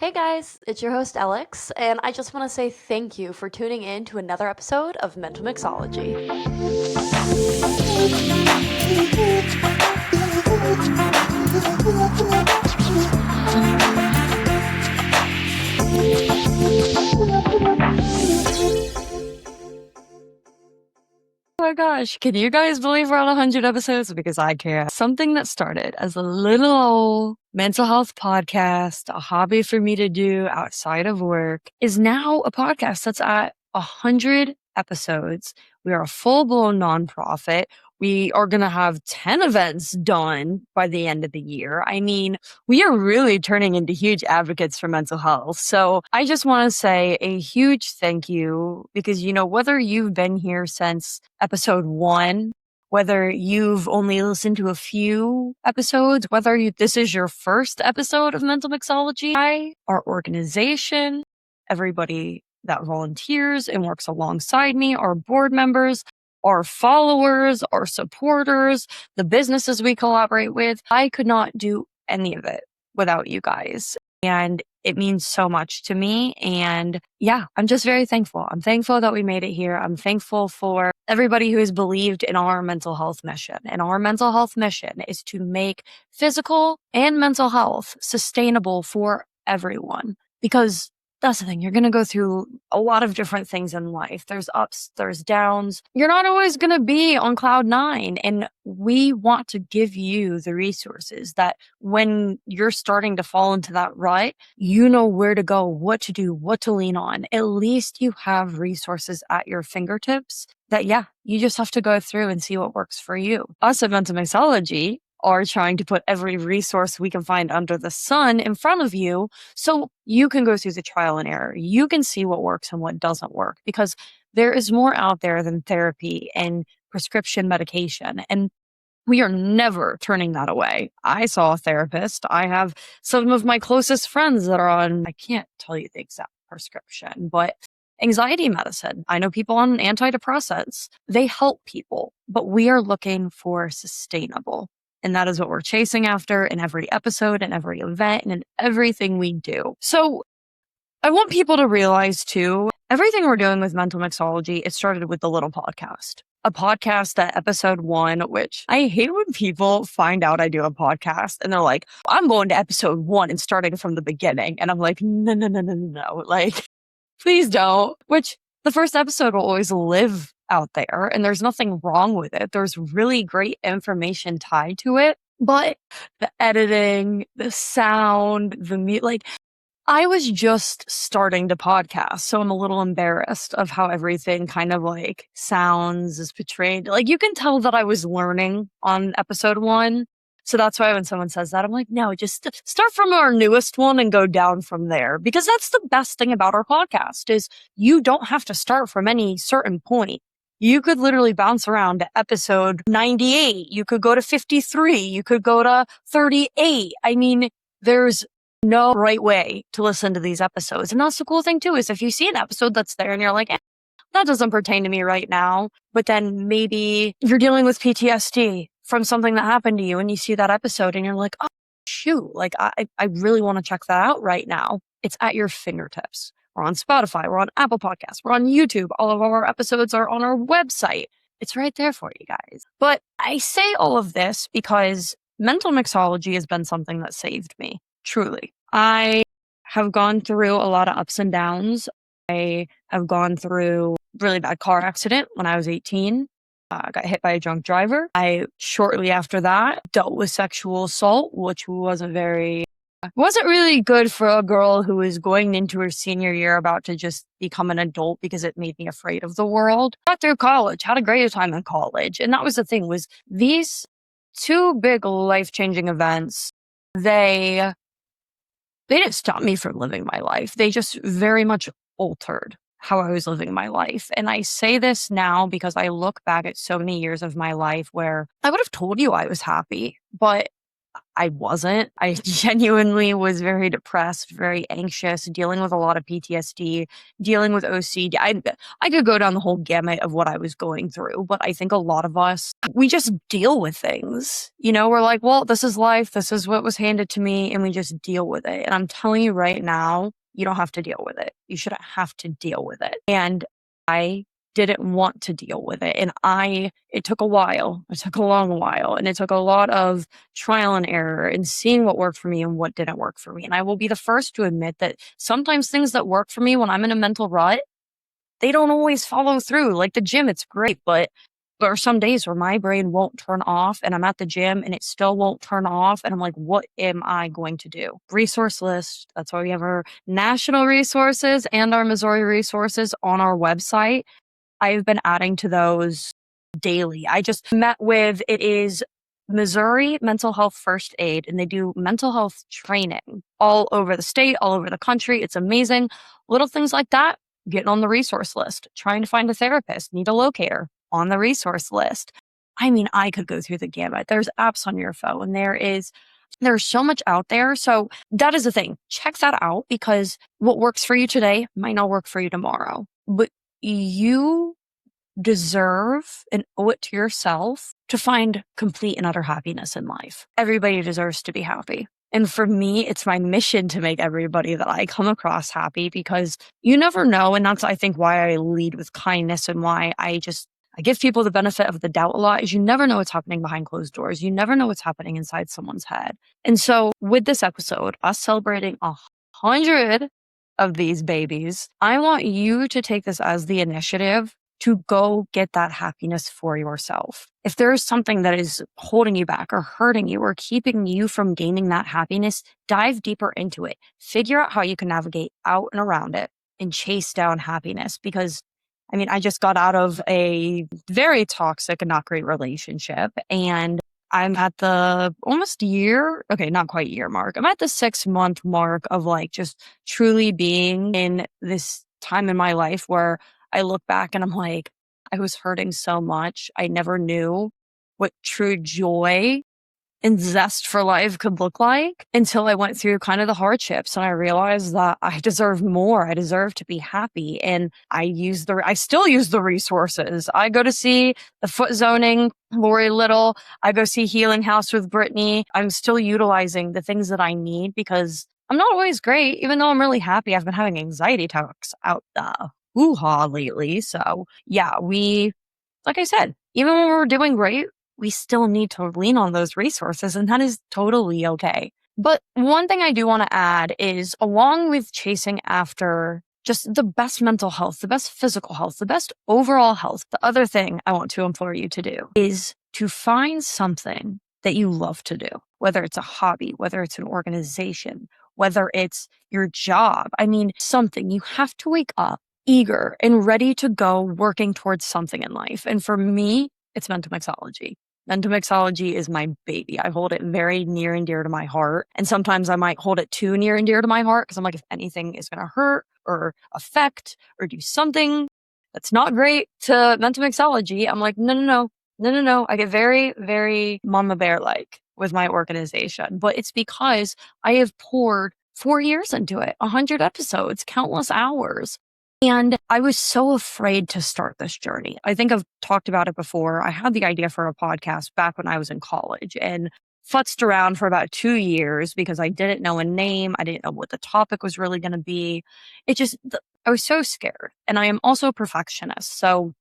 Hey guys, it's your host Alex, and I just want to say thank you for tuning in to another episode of Mental Mixology. Oh my gosh, can you guys believe we're on 100 episodes? Because I can't. Something that started as a little old mental health podcast, a hobby for me to do outside of work, is now a podcast that's at 100 episodes. We are a full-blown nonprofit. We are going to have 10 events done by the end of the year. I mean, we are really turning into huge advocates for mental health. So I just want to say a huge thank you because, whether you've been here since episode 1, whether you've only listened to a few episodes, whether this is your first episode of Mental Mixology, our organization, everybody that volunteers and works alongside me, our board members, our followers, our supporters, the businesses we collaborate with, I could not do any of it without you guys. And it means so much to me. And yeah, I'm just very thankful. I'm thankful that we made it here. I'm thankful for everybody who has believed in our mental health mission. And our mental health mission is to make physical and mental health sustainable for everyone. Because that's the thing. You're going to go through a lot of different things in life. There's ups, there's downs. You're not always going to be on cloud 9. And we want to give you the resources that when you're starting to fall into that rut, you know where to go, what to do, what to lean on. At least you have resources at your fingertips that, you just have to go through and see what works for you. Us at Mental Mixology are trying to put every resource we can find under the sun in front of you so you can go through the trial and error. You can see what works and what doesn't work because there is more out there than therapy and prescription medication. And we are never turning that away. I saw a therapist. I have some of my closest friends that are on, I can't tell you the exact prescription, but anxiety medicine. I know people on antidepressants. They help people, but we are looking for sustainable. And that is what we're chasing after in every episode and every event and in everything we do. So I want people to realize too, everything we're doing with Mental Mixology, it started with the little podcast. A podcast at episode 1, which I hate when people find out I do a podcast and they're like, I'm going to episode 1 and starting from the beginning. And I'm like, no. Like, please don't. Which the first episode will always live out there and there's nothing wrong with it. There's really great information tied to it, but the editing, the sound, the I was just starting to podcast, so I'm a little embarrassed of how everything kind of sounds, is portrayed. You can tell that I was learning on episode 1. So that's why when someone says that, I'm like, no, just start from our newest one and go down from there. Because that's the best thing about our podcast is you don't have to start from any certain point. You could literally bounce around to episode 98. You could go to 53. You could go to 38. I mean, there's no right way to listen to these episodes. And that's the cool thing too, is if you see an episode that's there and you're like, that doesn't pertain to me right now, but then maybe you're dealing with PTSD from something that happened to you and you see that episode and you're like, oh, shoot, I really want to check that out right now. It's at your fingertips. We're on Spotify. We're on Apple Podcasts. We're on YouTube. All of our episodes are on our website. It's right there for you guys. But I say all of this because mental mixology has been something that saved me, truly. I have gone through a lot of ups and downs. I have gone through a really bad car accident when I was 18. I got hit by a drunk driver. I, shortly after that, dealt with sexual assault, which wasn't really good for a girl who was going into her senior year about to just become an adult because it made me afraid of the world. Got through college, had a great time in college. And that was the thing, was these 2 big life-changing events, they didn't stop me from living my life. They just very much altered how I was living my life. And I say this now because I look back at so many years of my life where I would have told you I was happy, but I wasn't. I genuinely was very depressed, very anxious, dealing with a lot of PTSD, dealing with OCD. I could go down the whole gamut of what I was going through, but I think a lot of us, we just deal with things. We're like, well, this is life. This is what was handed to me, and we just deal with it. And I'm telling you right now, you don't have to deal with it. You shouldn't have to deal with it. And I didn't want to deal with it. And it took a while. It took a long while. And it took a lot of trial and error and seeing what worked for me and what didn't work for me. And I will be the first to admit that sometimes things that work for me when I'm in a mental rut, they don't always follow through. Like the gym, it's great, but there are some days where my brain won't turn off and I'm at the gym and it still won't turn off. And I'm like, what am I going to do? Resource list. That's why we have our national resources and our Missouri resources on our website. I've been adding to those daily. I just met with, it is Missouri Mental Health First Aid, and they do mental health training all over the state, all over the country. It's amazing. Little things like that, getting on the resource list, trying to find a therapist, need a locator on the resource list. I mean, I could go through the gamut. There's apps on your phone. There's so much out there. So that is the thing. Check that out, because what works for you today might not work for you tomorrow. But you deserve and owe it to yourself to find complete and utter happiness in life. Everybody deserves to be happy. And for me, it's my mission to make everybody that I come across happy, because you never know. And that's, I think, why I lead with kindness and why I give people the benefit of the doubt a lot, is you never know what's happening behind closed doors. You never know what's happening inside someone's head. And so with this episode, us celebrating 100 of these babies, I want you to take this as the initiative to go get that happiness for yourself. If there is something that is holding you back or hurting you or keeping you from gaining that happiness, dive deeper into it. Figure out how you can navigate out and around it and chase down happiness. Because I just got out of a very toxic and not great relationship, and I'm at the almost year, okay, not quite year mark. I'm at the 6-month mark of just truly being in this time in my life where I look back and I'm like, I was hurting so much. I never knew what true joy and zest for life could look like until I went through kind of the hardships, and I realized that I deserve more. I deserve to be happy. And I still use the resources. I go to see the foot zoning, Lori Little. I go see Healing House with Brittany. I'm still utilizing the things that I need, because I'm not always great, even though I'm really happy. I've been having anxiety attacks out the hoo-ha lately. So yeah, like I said, even when we're doing great, we still need to lean on those resources, and that is totally okay. But one thing I do want to add is, along with chasing after just the best mental health, the best physical health, the best overall health, the other thing I want to implore you to do is to find something that you love to do, whether it's a hobby, whether it's an organization, whether it's your job. Something. You have to wake up eager and ready to go, working towards something in life. And for me, it's mental mixology. Mental mixology is my baby. I hold it very near and dear to my heart. And sometimes I might hold it too near and dear to my heart, because I'm like, if anything is going to hurt or affect or do something that's not great to mental mixology, I'm like, no. I get very, very mama bear-like with my organization. But it's because I have poured 4 years into it, 100 episodes, countless hours. And I was so afraid to start this journey. I think I've talked about it before. I had the idea for a podcast back when I was in college and futzed around for about 2 years because I didn't know a name. I didn't know what the topic was really going to be. I was so scared. And I am also a perfectionist. So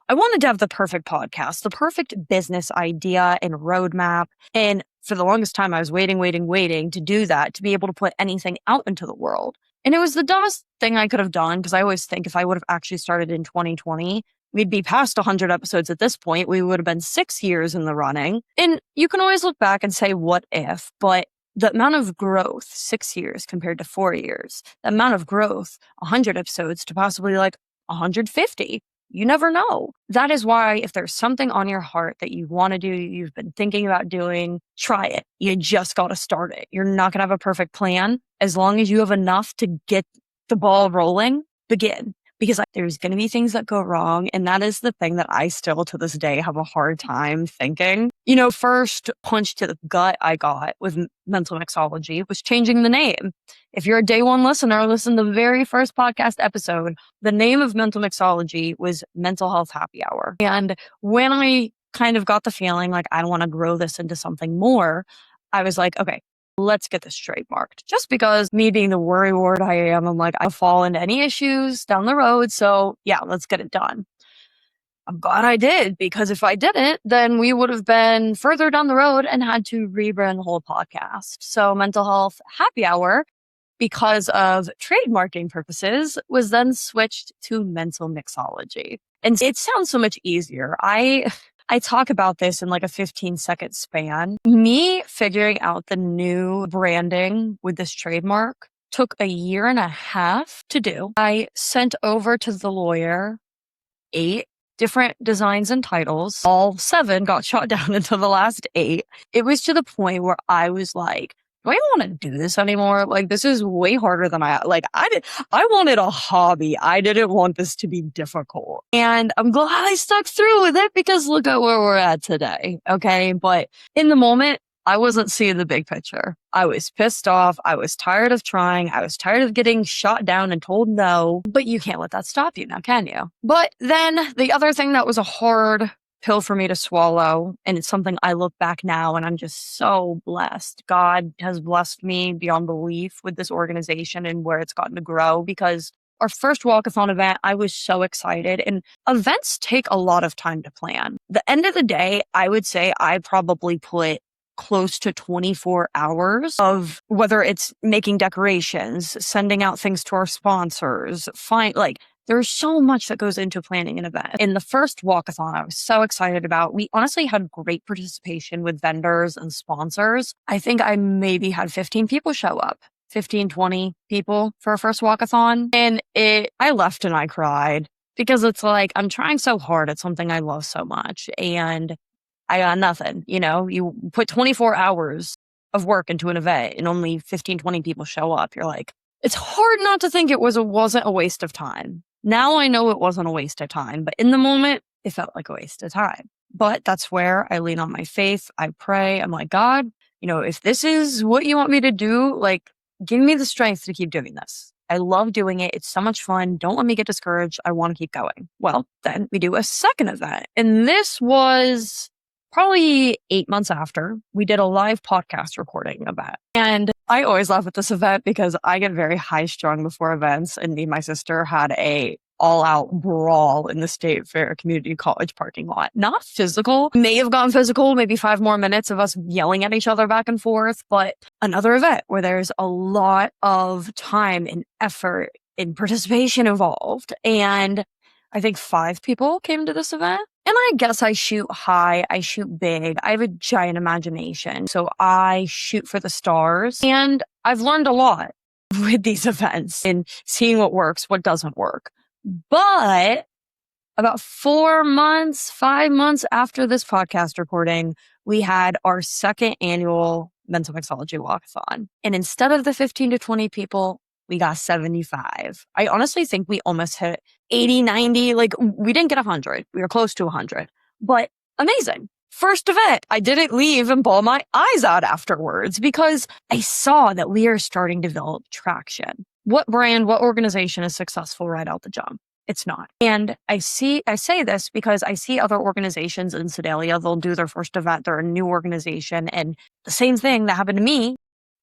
I wanted to have the perfect podcast, the perfect business idea and roadmap. And for the longest time, I was waiting to do that, to be able to put anything out into the world. And it was the dumbest thing I could have done, because I always think if I would have actually started in 2020, we'd be past 100 episodes at this point. We would have been 6 years in the running. And you can always look back and say, what if? But the amount of growth, 6 years compared to 4 years, the amount of growth, 100 episodes to possibly 150. You never know. That is why, if there's something on your heart that you want to do, you've been thinking about doing, try it. You just got to start it. You're not going to have a perfect plan. As long as you have enough to get the ball rolling, begin. because there's going to be things that go wrong. And that is the thing that I still to this day have a hard time thinking. First punch to the gut I got with Mental Mixology was changing the name. If you're a day one listener, listen to the very first podcast episode. The name of Mental Mixology was Mental Health Happy Hour. And when I kind of got the feeling like I want to grow this into something more, I was like, okay, let's get this trademarked. Just because me being the worry ward I am, I'm like, I'll fall into any issues down the road. So yeah, let's get it done. I'm glad I did, because if I didn't, then we would have been further down the road and had to rebrand the whole podcast. So Mental Health Happy Hour, because of trademarking purposes, was then switched to Mental Mixology. And it sounds so much easier. I talk about this in like a 15-second span. Me figuring out the new branding with this trademark took 1.5 years to do. I sent over to the lawyer 8 different designs and titles. All 7 got shot down into the last 8. It was to the point where I was like, do I even want to do this anymore? Like, this is way harder than I wanted a hobby. I didn't want this to be difficult. And I'm glad I stuck through with it, because look at where we're at today. Okay. But in the moment, I wasn't seeing the big picture. I was pissed off. I was tired of trying. I was tired of getting shot down and told no. But you can't let that stop you now, can you? But then the other thing that was a hard pill for me to swallow, and it's something I look back now and I'm just so blessed. God has blessed me beyond belief with this organization and where it's gotten to grow, because our first walkathon event, I was so excited, and events take a lot of time to plan. The end of the day, I would say I probably put close to 24 hours of, whether it's making decorations, sending out things to our sponsors, there's so much that goes into planning an event. In the first walkathon, I was so excited about. We honestly had great participation with vendors and sponsors. I think I maybe had 15 people show up, 15, 20 people for a first walkathon. And I left and I cried, because it's like, I'm trying so hard at something I love so much, and I got nothing. You put 24 hours of work into an event and only 15, 20 people show up. You're like, it's hard not to think it wasn't a waste of time. Now I know it wasn't a waste of time, but in the moment, it felt like a waste of time. But that's where I lean on my faith. I pray. I'm like, God, if this is what you want me to do, like, give me the strength to keep doing this. I love doing it. It's so much fun. Don't let me get discouraged. I want to keep going. Well, then we do a second event. And this was probably 8 months after. We did a live podcast recording of that. And I always laugh at this event because I get very high strung before events, and me and my sister had a all-out brawl in the State Fair Community College parking lot. Not physical. May have gone physical, maybe 5 more minutes of us yelling at each other back and forth, but another event where there's a lot of time and effort and participation involved. And I think 5 people came to this event. And I guess I shoot high, I shoot big, I have a giant imagination. So I shoot for the stars. And I've learned a lot with these events and seeing what works, what doesn't work. But about 5 months after this podcast recording, we had our second annual Mental Mixology Walkathon. And instead of the 15 to 20 people, we got 75. I honestly think we almost hit 80, 90. Like, we didn't get 100. We were close to 100. But amazing. First event. I didn't leave and bawl my eyes out afterwards, because I saw that we are starting to develop traction. What brand, what organization is successful right out the jump? It's not. And I say this because I see other organizations in Sedalia, they'll do their first event, they're a new organization, and the same thing that happened to me,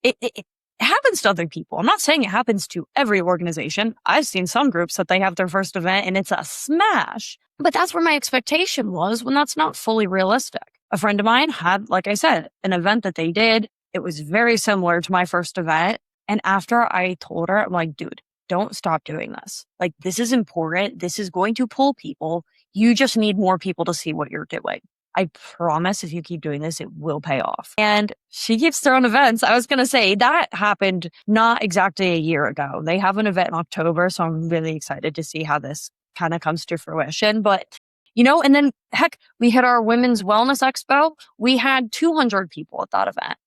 it happens to other people. I'm not saying it happens to every organization. I've seen some groups that they have their first event and it's a smash. But that's where my expectation was, when that's not fully realistic. A friend of mine had, like I said, an event that they did. It was very similar to my first event. And after I told her, I'm like, dude, don't stop doing this. Like, this is important. This is going to pull people. You just need more people to see what you're doing. I promise if you keep doing this, it will pay off. And she keeps throwing events. I was going to say that happened not exactly a year ago. They have an event in October, so I'm really excited to see how this kind of comes to fruition. But, and then heck, we had our Women's Wellness Expo. We had 200 people at that event.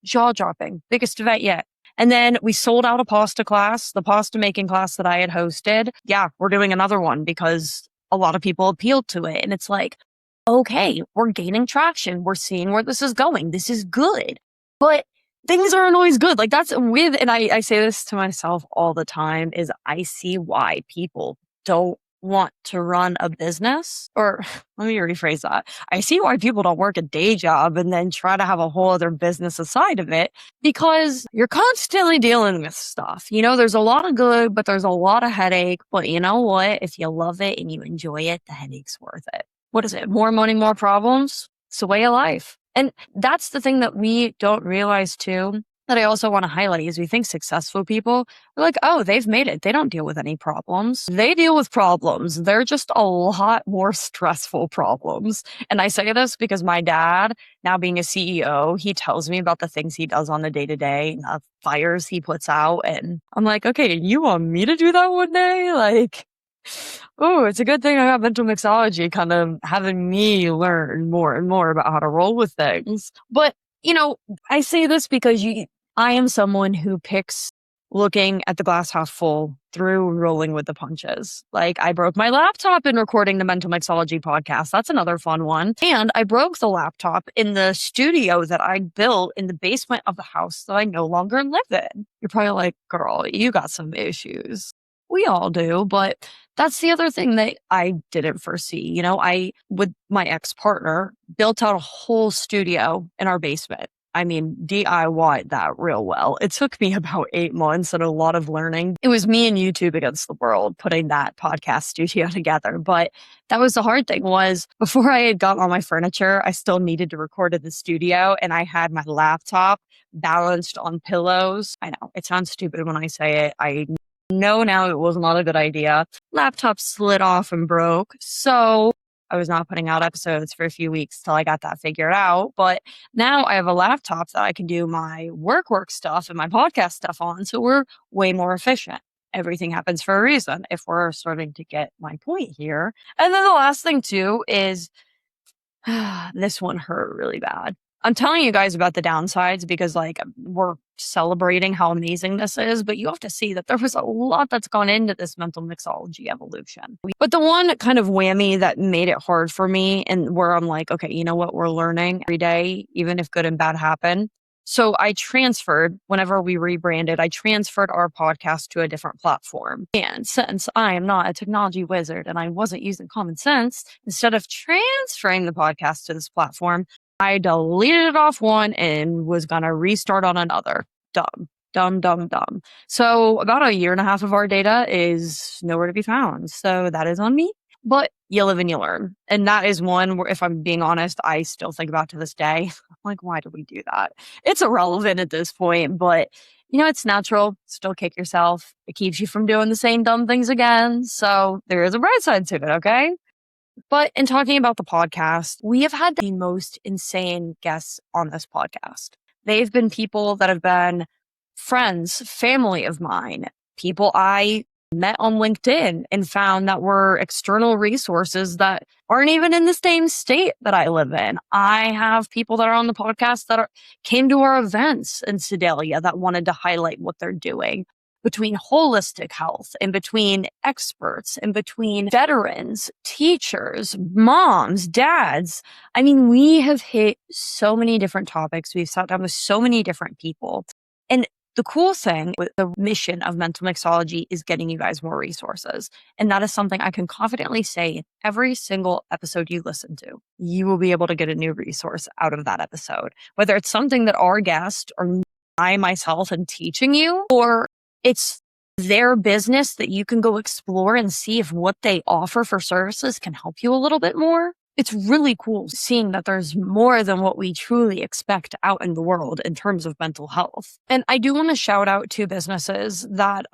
Jaw dropping, biggest event yet. And then we sold out a pasta class, the pasta making class that I had hosted. Yeah, we're doing another one because a lot of people appealed to it. And it's like, okay, we're gaining traction. We're seeing where this is going. This is good. But things aren't always good. Like that's and I say this to myself all the time is I see why people don't want to run a business, or let me rephrase that. I see why people don't work a day job and then try to have a whole other business aside of it, because you're constantly dealing with stuff. There's a lot of good, but there's a lot of headache. But you know what? If you love it and you enjoy it, the headache's worth it. What is it? More money, more problems? It's the way of life. And that's the thing that we don't realize too, that I also want to highlight is we think successful people are like, oh, they've made it. They don't deal with any problems. They deal with problems. They're just a lot more stressful problems. And I say this because my dad, now being a CEO, he tells me about the things he does on the day to day, the fires he puts out. And I'm like, okay, you want me to do that one day? Like, oh, it's a good thing I got mental mixology kind of having me learn more and more about how to roll with things. But, I say this because I am someone who picks looking at the glass half full through rolling with the punches. Like I broke my laptop in recording the Mental Mixology podcast. That's another fun one. And I broke the laptop in the studio that I built in the basement of the house that I no longer live in. You're probably like, girl, you got some issues. We all do, but that's the other thing that I didn't foresee. I, with my ex-partner, built out a whole studio in our basement. I mean, DIY'd that real well. It took me about 8 months and a lot of learning. It was me and YouTube against the world putting that podcast studio together. But that was the hard thing was before I had gotten all my furniture, I still needed to record in the studio and I had my laptop balanced on pillows. I know it sounds stupid when I say it. I know now it was not a good idea. Laptop slid off and broke. So I was not putting out episodes for a few weeks till I got that figured out. But now I have a laptop that I can do my work stuff and my podcast stuff on. So we're way more efficient. Everything happens for a reason if we're starting to get my point here. And then the last thing too is this one hurt really bad. I'm telling you guys about the downsides because we're celebrating how amazing this is, but you have to see that there was a lot that's gone into this mental mixology evolution. But the one kind of whammy that made it hard for me and where I'm like, okay, you know what? We're learning every day, even if good and bad happen. So I transferred, whenever we rebranded, I transferred our podcast to a different platform. And since I am not a technology wizard and I wasn't using common sense, instead of transferring the podcast to this platform, I deleted it off one and was going to restart on another. Dumb. So about 1.5 years of our data is nowhere to be found. So that is on me. But you live and you learn. And that is one where, if I'm being honest, I still think about to this day. I'm like, why did we do that? It's irrelevant at this point, but it's natural. Still kick yourself. It keeps you from doing the same dumb things again. So there is a bright side to it, okay? But in talking about the podcast, we have had the most insane guests on this podcast. They've been people that have been friends, family of mine, people I met on LinkedIn and found that were external resources that aren't even in the same state that I live in. I have people that are on the podcast that came to our events in Sedalia that wanted to highlight what they're doing. Between holistic health and between experts and between veterans, teachers, moms, dads. I mean, we have hit so many different topics. We've sat down with so many different people. And the cool thing with the mission of Mental Mixology is getting you guys more resources. And that is something I can confidently say in every single episode you listen to. You will be able to get a new resource out of that episode, whether it's something that our guest or I myself am teaching you, or it's their business that you can go explore and see if what they offer for services can help you a little bit more. It's really cool seeing that there's more than what we truly expect out in the world in terms of mental health. And I do want to shout out to businesses that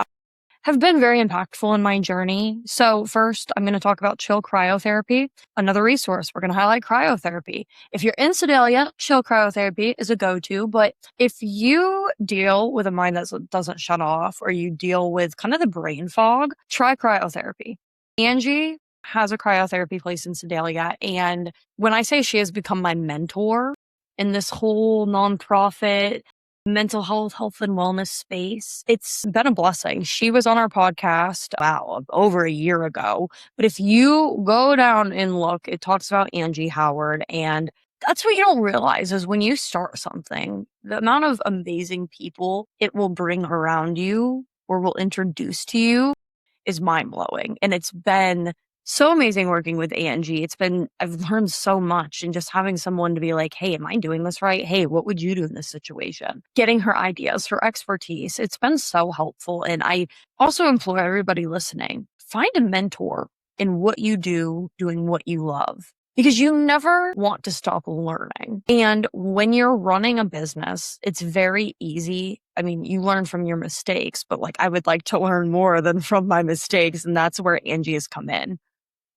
have been very impactful in my journey. So first, I'm going to talk about Chill Cryotherapy, another resource. We're going to highlight cryotherapy. If you're in Sedalia, Chill Cryotherapy is a go-to. But if you deal with a mind that doesn't shut off, or you deal with kind of the brain fog, try cryotherapy. Angie has a cryotherapy place in Sedalia. And when I say she has become my mentor in this whole nonprofit mental health and wellness space. It's been a blessing. She was on our podcast, wow, over a year ago. But if you go down and look, it talks about Angie Howard. And that's what you don't realize is when you start something, the amount of amazing people it will bring around you or will introduce to you is mind blowing. And it's been so amazing working with Angie. I've learned so much, and just having someone to be like, hey, am I doing this right? Hey, what would you do in this situation? Getting her ideas, her expertise. It's been so helpful. And I also implore everybody listening, find a mentor in what you do, doing what you love, because you never want to stop learning. And when you're running a business, it's very easy. I mean, you learn from your mistakes, but like I would like to learn more than from my mistakes. And that's where Angie has come in.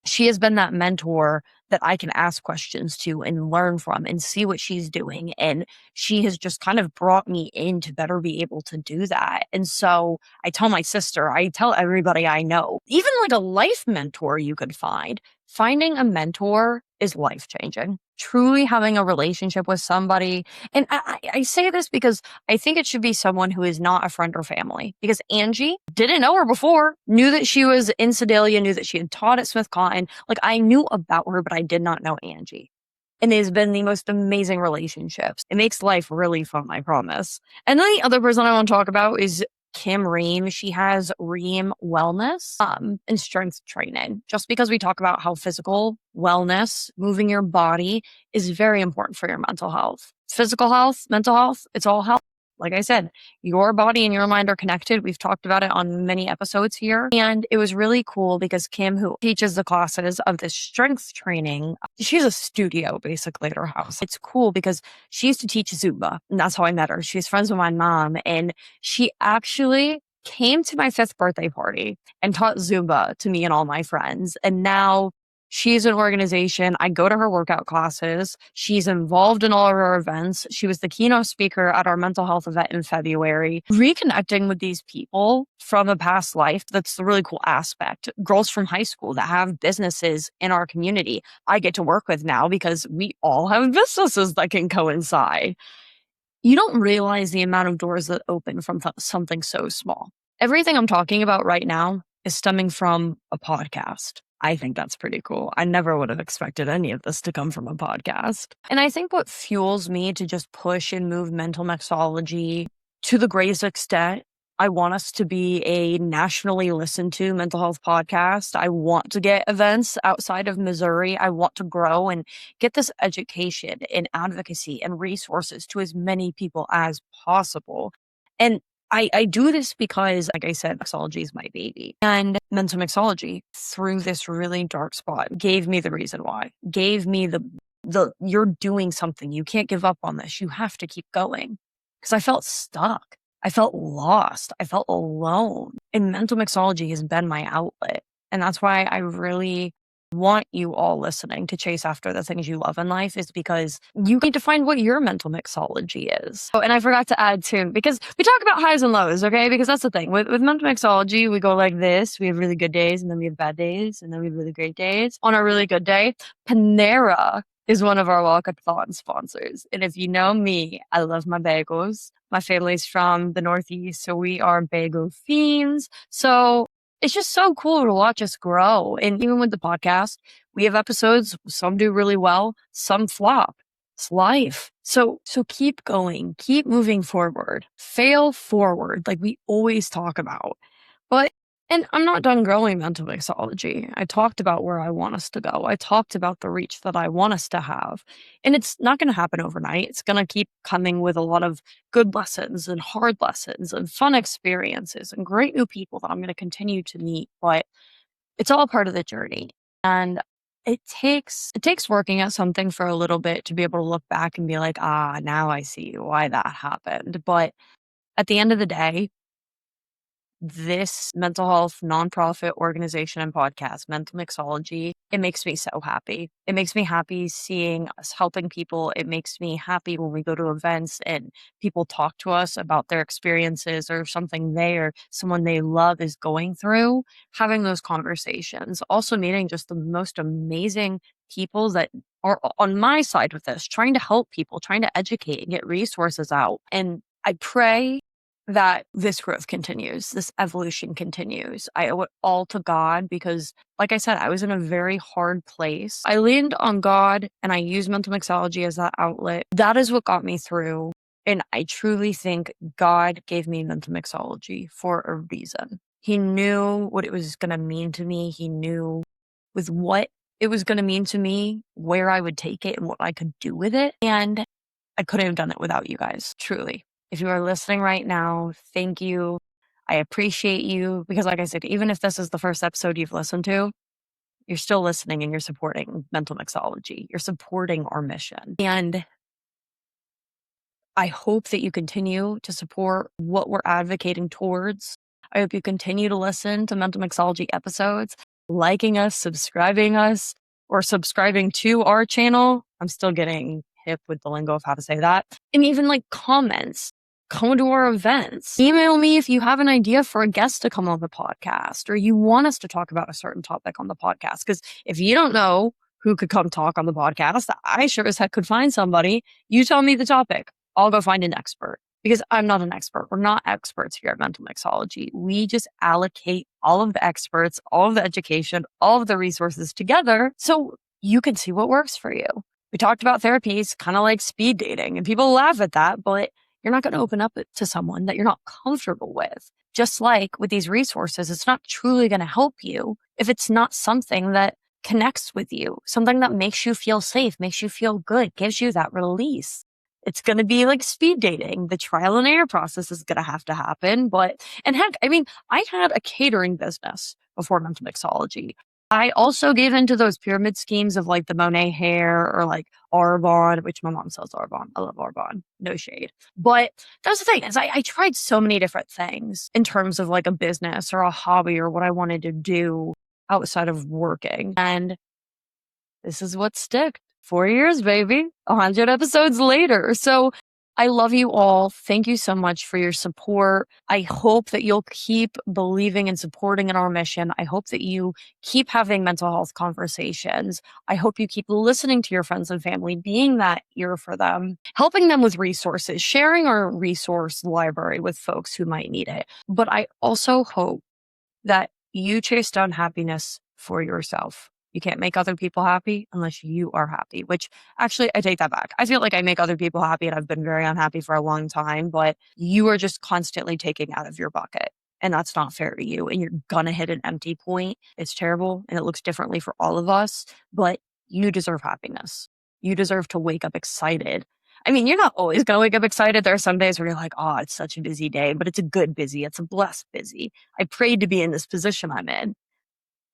She has been that mentor that I can ask questions to and learn from and see what she's doing. And she has just kind of brought me in to better be able to do that. And so I tell my sister, I tell everybody I know, even like a life mentor you could find. Finding a mentor is life changing. Truly having a relationship with somebody. And I say this because I think it should be someone who is not a friend or family, because Angie didn't know her before, knew that she was in Sedalia, knew that she had taught at Smith Cotton. Like I knew about her, but I did not know Angie. And it has been the most amazing relationships. It makes life really fun, I promise. And then the other person I want to talk about is Kim Ream. She has Ream Wellness and strength training. Just because we talk about how physical wellness, moving your body, is very important for your mental health. Physical health, mental health, it's all health. Like I said, your body and your mind are connected. We've talked about it on many episodes here. And it was really cool because Kim, who teaches the classes of this strength training, she has a studio basically at her house. It's cool because she used to teach Zumba, and that's how I met her. She's friends with my mom, and she actually came to my 5th birthday party and taught Zumba to me and all my friends. And now she's an organization. I go to her workout classes. She's involved in all of our events. She was the keynote speaker at our mental health event in February. Reconnecting with these people from a past life, that's the really cool aspect. Girls from high school that have businesses in our community, I get to work with now because we all have businesses that can coincide. You don't realize the amount of doors that open from something so small. Everything I'm talking about right now is stemming from a podcast. I think that's pretty cool. I never would have expected any of this to come from a podcast. And I think what fuels me to just push and move mental mixology to the greatest extent, I want us to be a nationally listened to mental health podcast. I want to get events outside of Missouri. I want to grow and get this education and advocacy and resources to as many people as possible. And I do this because, like I said, mixology is my baby. And mental mixology, through this really dark spot, gave me the reason why, gave me the you're doing something. You can't give up on this. You have to keep going. Because I felt stuck. I felt lost. I felt alone. And mental mixology has been my outlet. And that's why I really want you all listening to chase after the things you love in life, is because you need to find what your mental mixology is. Oh, and I forgot to add too, because we talk about highs and lows, okay? Because that's the thing. With mental mixology, we go like this. We have really good days, and then we have bad days, and then we have really great days. On a really good day, Panera is one of our walkathon sponsors. And if you know me, I love my bagels. My family's from the Northeast, so we are bagel fiends. So it's just so cool to watch us grow. And even with the podcast, we have episodes, some do really well, some flop. It's life. So keep going, keep moving forward, fail forward, like we always talk about. And I'm not done growing mental mixology. I talked about where I want us to go. I talked about the reach that I want us to have. And it's not going to happen overnight. It's going to keep coming with a lot of good lessons and hard lessons and fun experiences and great new people that I'm going to continue to meet. But it's all part of the journey. And it takes working at something for a little bit to be able to look back and be like, now I see why that happened. But at the end of the day, this mental health nonprofit organization and podcast, Mental Mixology, it makes me so happy. It makes me happy seeing us helping people. It makes me happy when we go to events and people talk to us about their experiences or something they or someone they love is going through, having those conversations. Also meeting just the most amazing people that are on my side with this, trying to help people, trying to educate and get resources out. And I pray that this growth continues, this evolution continues. I owe it all to God because, like I said, I was in a very hard place. I leaned on God and I used mental mixology as that outlet. That is what got me through. And I truly think God gave me mental mixology for a reason. He knew what it was going to mean to me. He knew with what it was going to mean to me, where I would take it and what I could do with it. And I couldn't have done it without you guys, truly. If you are listening right now, thank you. I appreciate you because, like I said, even if this is the first episode you've listened to, you're still listening and you're supporting mental mixology. You're supporting our mission. And I hope that you continue to support what we're advocating towards. I hope you continue to listen to mental mixology episodes, liking us, or subscribing to our channel. I'm still getting hip with the lingo of how to say that. And even like comments. Come to our events. Email me if you have an idea for a guest to come on the podcast or you want us to talk about a certain topic on the podcast. Because if you don't know who could come talk on the podcast, I sure as heck could find somebody. You tell me the topic. I'll go find an expert because I'm not an expert. We're not experts here at Mental Mixology. We just allocate all of the experts, all of the education, all of the resources together so you can see what works for you. We talked about therapies, kind of like speed dating, and people laugh at that, but you're not going to open up to someone that you're not comfortable with. Just like with these resources, it's not truly going to help you if it's not something that connects with you, something that makes you feel safe, makes you feel good, gives you that release. It's going to be like speed dating. The trial and error process is going to have to happen. And heck, I mean, I had a catering business before mental mixology. I also gave into those pyramid schemes of like the Monet hair or like Arbonne, which my mom sells Arbonne. I love Arbonne. No shade. But that's the thing is I tried so many different things in terms of like a business or a hobby or what I wanted to do outside of working. And this is what stuck. 4 years, baby. 100 episodes later. So I love you all. Thank you so much for your support. I hope that you'll keep believing and supporting in our mission. I hope that you keep having mental health conversations. I hope you keep listening to your friends and family, being that ear for them, helping them with resources, sharing our resource library with folks who might need it. But I also hope that you chase down happiness for yourself. You can't make other people happy unless you are happy, which actually I take that back. I feel like I make other people happy and I've been very unhappy for a long time, but you are just constantly taking out of your bucket and that's not fair to you. And you're gonna hit an empty point. It's terrible and it looks differently for all of us, but you deserve happiness. You deserve to wake up excited. I mean, you're not always going to wake up excited. There are some days where you're like, oh, it's such a busy day, but it's a good busy. It's a blessed busy. I prayed to be in this position I'm in.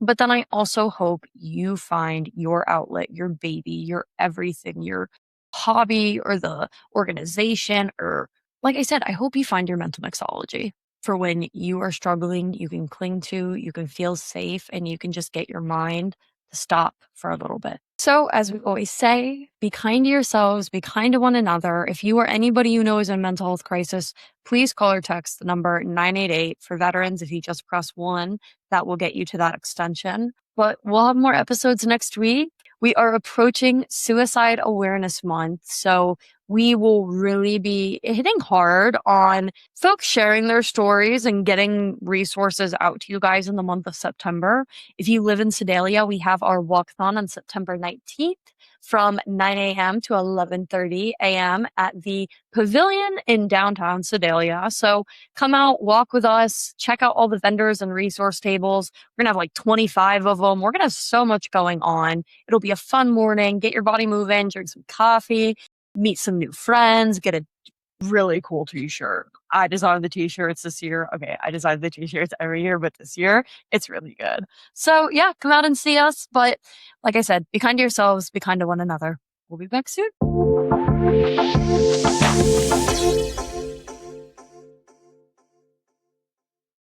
But then I also hope you find your outlet, your baby, your everything, your hobby or the organization, or like I said, I hope you find your mental mixology for when you are struggling, you can cling to, you can feel safe, and you can just get your mind to stop for a little bit. So, as we always say, be kind to yourselves, be kind to one another. If you or anybody you know is in a mental health crisis, please call or text the number 988 for veterans. If you just press 1, that will get you to that extension. But we'll have more episodes next week. We are approaching Suicide Awareness Month, so we will really be hitting hard on folks sharing their stories and getting resources out to you guys in the month of September. If you live in Sedalia, we have our walkathon on September 19th from 9 a.m. to 11:30 a.m. at the Pavilion in downtown Sedalia. So come out, walk with us, check out all the vendors and resource tables. We're going to have like 25 of them. We're going to have so much going on. It'll be a fun morning. Get your body moving, drink some coffee, meet some new friends, get a really cool t-shirt. I designed the t-shirts this year. Okay, I design the t-shirts every year, but this year it's really good. So yeah, come out and see us. But like I said, be kind to yourselves, be kind to one another. We'll be back soon.